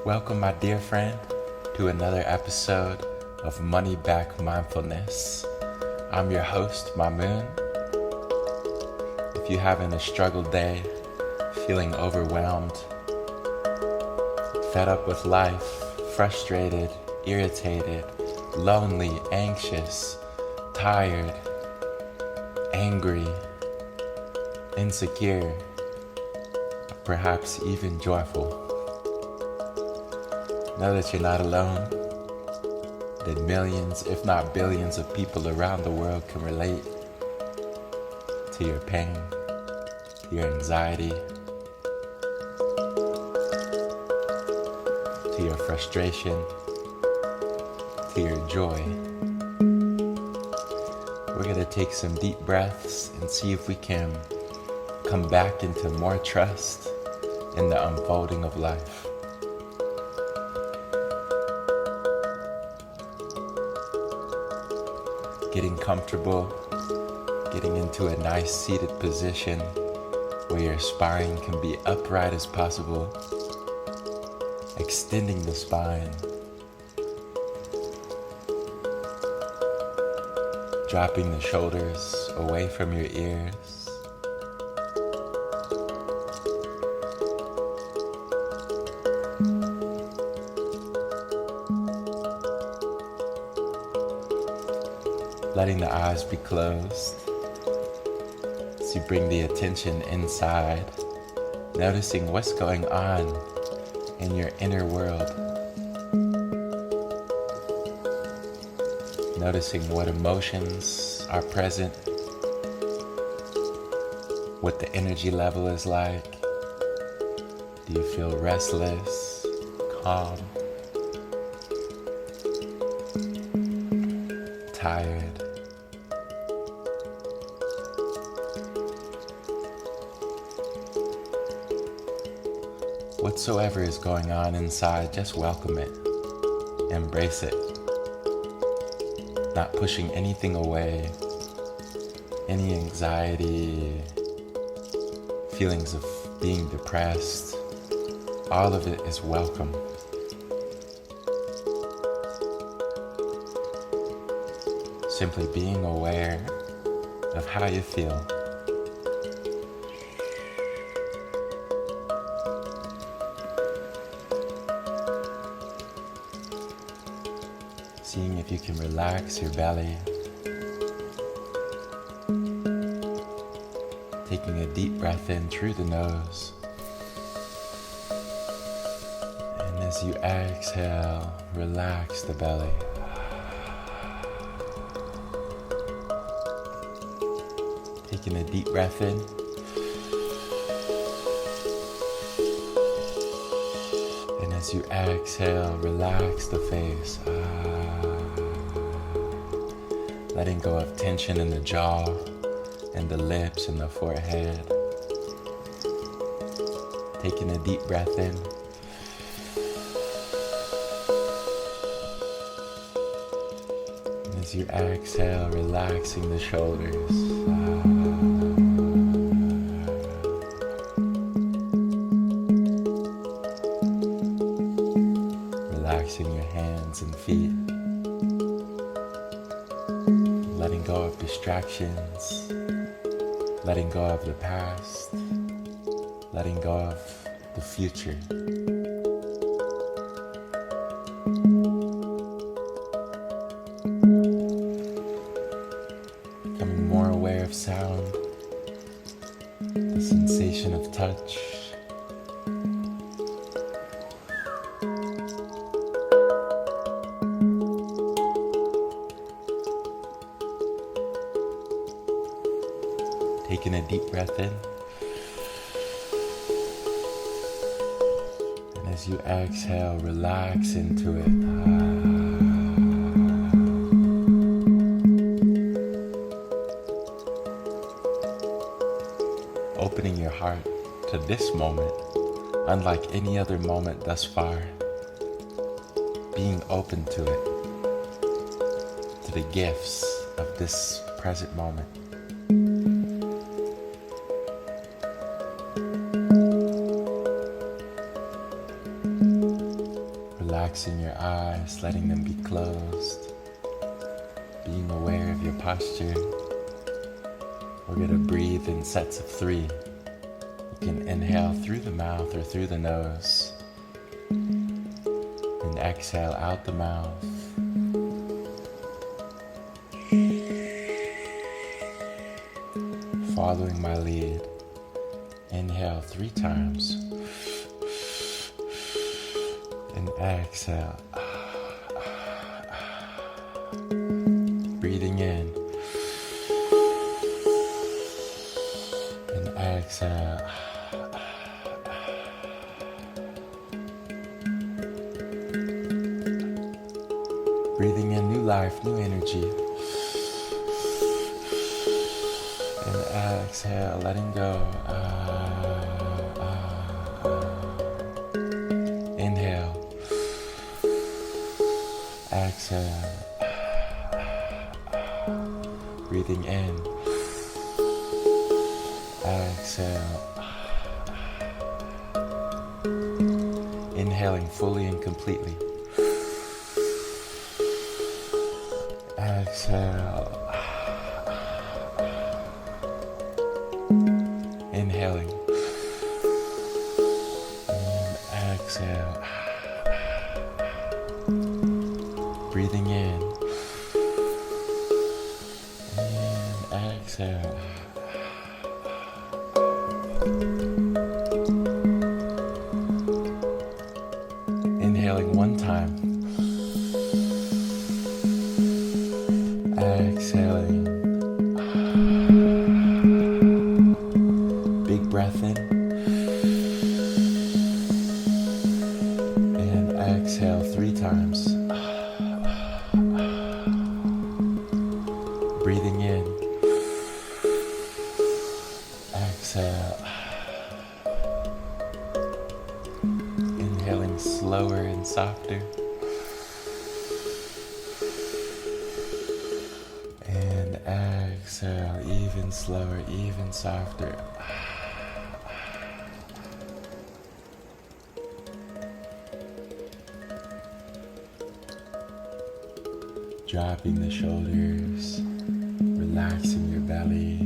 Welcome, my dear friend, to another episode of Money Back Mindfulness. I'm your host, Mamoon. If you're having a struggled day, feeling overwhelmed, fed up with life, frustrated, irritated, lonely, anxious, tired, angry, insecure, perhaps even joyful, know that you're not alone, that millions, if not billions of people around the world can relate to your pain, to your anxiety, to your frustration, to your joy. We're going to take some deep breaths and see if we can come back into more trust in the unfolding of life. Getting comfortable, getting into a nice seated position where your spine can be upright as possible, extending the spine, dropping the shoulders away from your ears, letting the eyes be closed as you bring the attention inside, noticing what's going on in your inner world, noticing what emotions are present, what the energy level is like. Do you feel restless, calm, tired? Whatsoever is going on inside, just welcome it, embrace it, not pushing anything away, any anxiety, feelings of being depressed, all of it is welcome. Simply being aware of how you feel. Seeing if you can relax your belly. Taking a deep breath in through the nose. And as you exhale, relax the belly. Taking a deep breath in. And as you exhale, relax the face. Letting go of tension in the jaw and the lips and the forehead. Taking a deep breath in. And as you exhale, relaxing the shoulders. Relaxing your hands and feet. Letting go of distractions. Letting go of the past. Letting go of the future. Becoming more aware of sound, the sensation of touch. Taking a deep breath in. And as you exhale, relax into it. Opening your heart to this moment, unlike any other moment thus far. Being open to it, to the gifts of this present moment. Relaxing your eyes, letting them be closed. Being aware of your posture. We're going to breathe in sets of 3. You can inhale through the mouth or through the nose. And exhale out the mouth. Following my lead, inhale 3 times. And exhale. Breathing in. And exhale. Breathing in new life, new energy. And exhale, letting go. Inhale. Exhale. Breathing in. Exhale. Inhaling fully and completely. Exhale. Inhaling. And exhale. Breathing in. And exhale. Inhaling 1 time. Exhaling. Big breath in. And exhale 3 times. Breathing in. Exhale. Inhaling slower and softer. And exhale, even slower, even softer. Dropping the shoulders, relaxing your belly,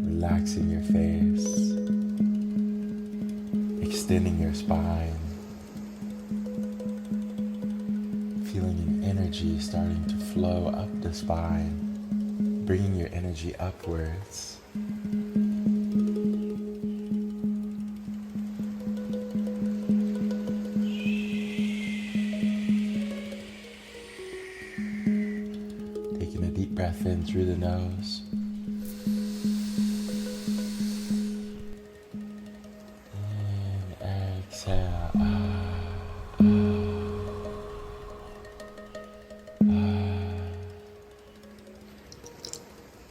relaxing your face, extending your spine, feeling an energy starting to flow up the spine, bringing your energy upwards. Taking a deep breath in through the nose. And exhale.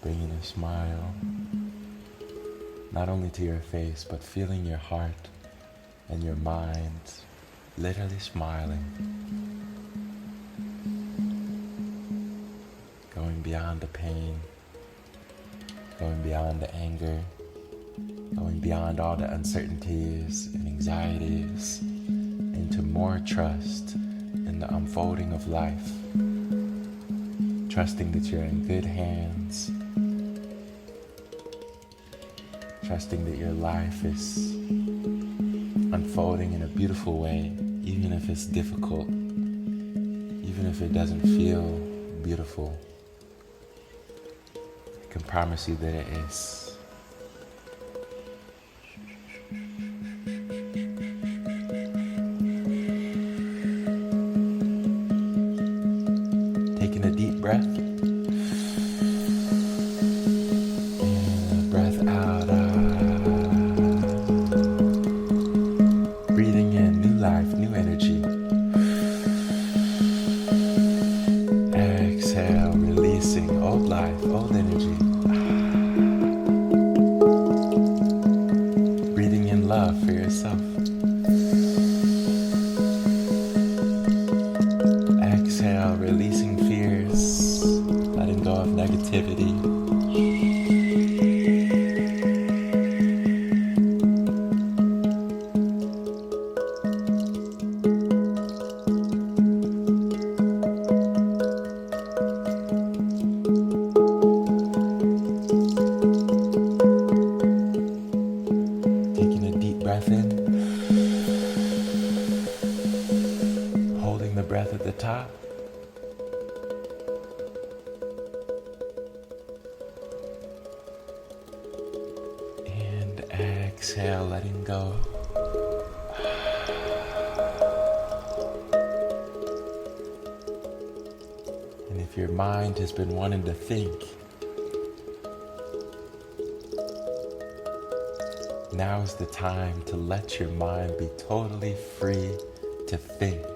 Bringing a smile, not only to your face, but feeling your heart and your mind literally smiling. Going beyond the pain, going beyond the anger, going beyond all the uncertainties and anxieties into more trust and the unfolding of life, trusting that you're in good hands, trusting that your life is unfolding in a beautiful way, even if it's difficult, even if it doesn't feel beautiful. I can promise you that it is. Taking a deep breath. And a breath out. Breathing in new life, new energy. Exhale, releasing old life, old energy. Breathing in love for yourself. Exhale, releasing fears, letting go of negativity. Taking a deep breath in, holding the breath at the top. And exhale, letting go. And if your mind has been wanting to think, now is the time to let your mind be totally free to think.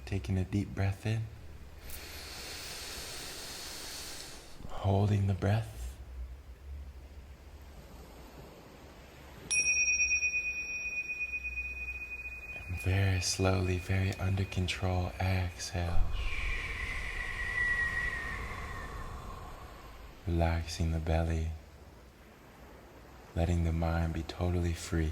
Taking a deep breath in, holding the breath, and very slowly, very under control, exhale. Relaxing the belly, letting the mind be totally free.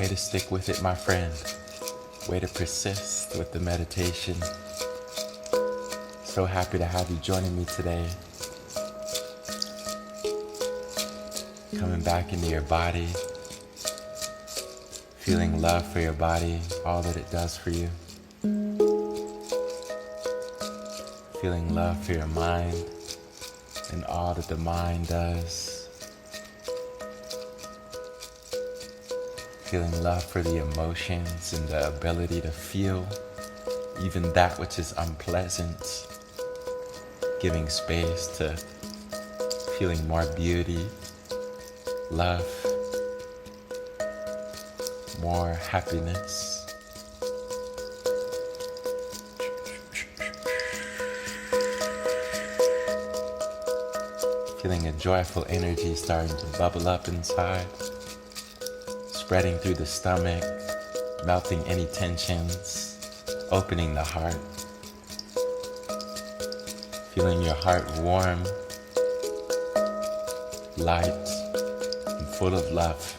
Way to stick with it, my friend. Way to persist with the meditation. So happy to have you joining me today. Coming back into your body. Feeling love for your body, all that it does for you. Feeling love for your mind and all that the mind does. Feeling love for the emotions and the ability to feel even that which is unpleasant. Giving space to feeling more beauty, love, more happiness. Feeling a joyful energy starting to bubble up inside, spreading through the stomach, melting any tensions, opening the heart. Feeling your heart warm, light, and full of love.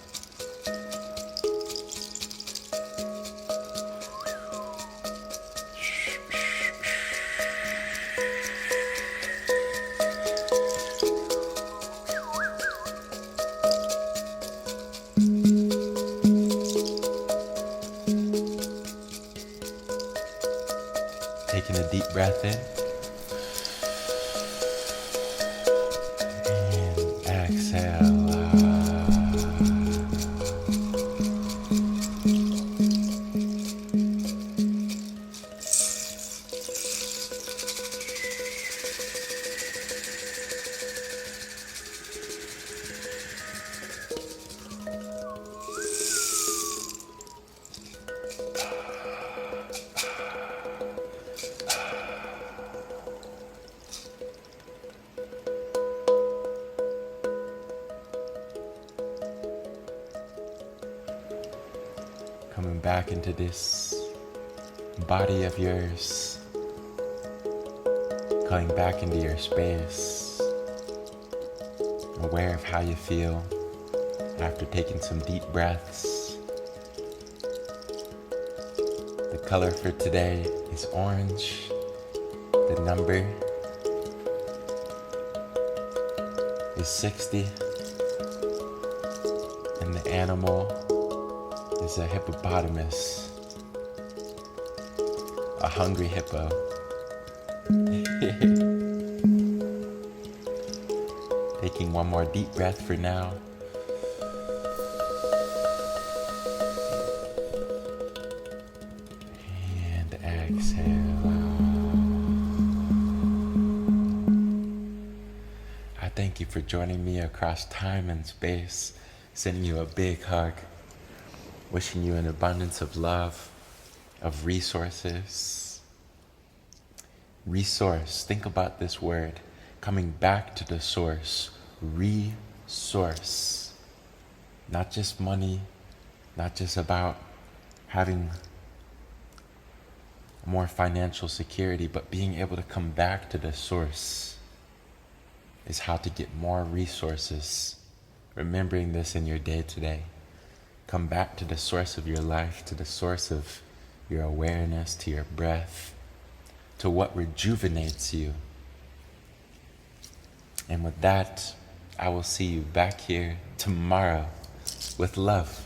Taking a deep breath in and exhale. Coming back into this body of yours, going back into your space, aware of how you feel after taking some deep breaths. The color for today is orange. The number is 60, and the animal is a hippopotamus, a hungry hippo. Taking one more deep breath for now. And exhale. I thank you for joining me across time and space, sending you a big hug. Wishing you an abundance of love, of resources. Resource, think about this word. Coming back to the source. Resource. Not just money, not just about having more financial security, but being able to come back to the source is how to get more resources. Remembering this in your day today. Come back to the source of your life, to the source of your awareness, to your breath, to what rejuvenates you. And with that, I will see you back here tomorrow with love.